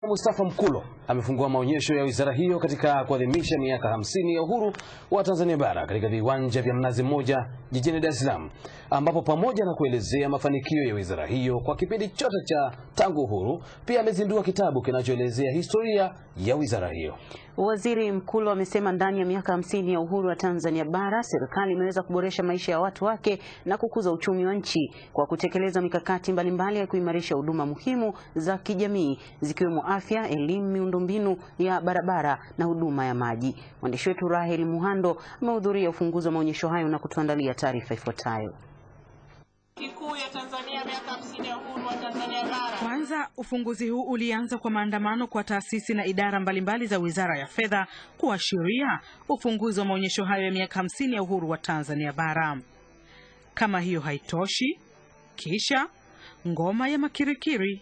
Mustafa Mkulo amefungua maonyesho ya wizara hiyo katika kuadhimisha miaka 50 ya uhuru wa Tanzania bara katika viwanja vya Mnazi Mmoja jijini Dar es Salaam, ambapo pamoja na kuelezea mafanikio ya wizara hiyo kwa kipindi chote cha tangu uhuru, pia amezindua kitabu kinachoelezea historia ya wizara hiyo. Waziri Mkulo amesema ndani ya miaka 50 ya uhuru wa Tanzania bara, serikali imeweza kuboresha maisha ya watu wake na kukuza uchumi wa nchi kwa kutekeleza mikakati mbalimbali ya kuimarisha huduma muhimu za kijamii zikiwemo afya, elimu, miundombinu ya barabara na huduma ya maji. Mwandishi wetu Rahel Muhando amehudhuria ufunguzi wa maonyesho hayo na kutuandalia taarifa ifuatayo. Kikuu ya Tanzania miaka 50 ya uhuru wa Tanzania bara. Kwanza, ufunguzi huu ulianza kwa maandamano kwa taasisi na idara mbalimbali za Wizara ya Fedha kuashiria ufunguzi wa maonyesho hayo ya miaka 50 ya uhuru wa Tanzania bara. Kama hiyo haitoshi, kisha ngoma ya makirikiri.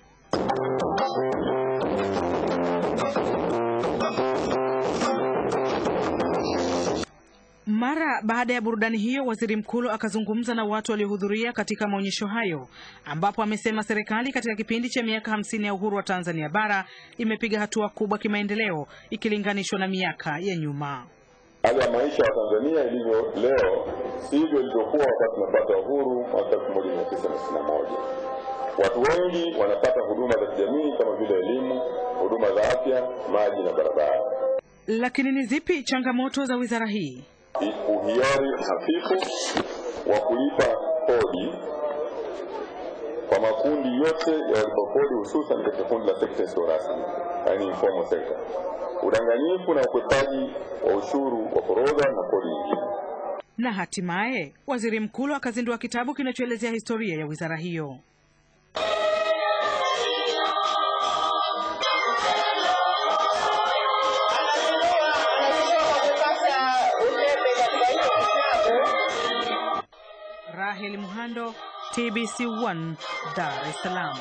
Mara baada ya burudani hiyo, Waziri Mkulo akazungumza na watu waliohudhuria katika maonyesho hayo, ambapo amesema serikali katika kipindi cha miaka 50 ya uhuru wa Tanzania bara imepiga hatua kubwa kimaendeleo ikilinganishwa na miaka ya nyuma. Hali ya maisha ya Tanzania ilivyo leo sivyo ilivyokuwa wakati tunapata uhuru mwaka 1961. Watu wengi wanapata huduma za kijamii kama vile elimu, huduma za afya, maji na barabara. Lakini ni zipi changamoto za wizara hii? Uhiari hafifu wa kulipa kodi kwa makundi yote ya walipa kodi, hususan katika kundi la sekta isiyo rasmi, yani informal sector. Udanganyifu na ukwepaji wa ushuru wa forodha na kodi nyingine. Na hatimaye Waziri Mkulo akazindua kitabu kinachoelezea historia ya wizara hiyo. Rahel Muhando, TBC1, Dar es Salaam.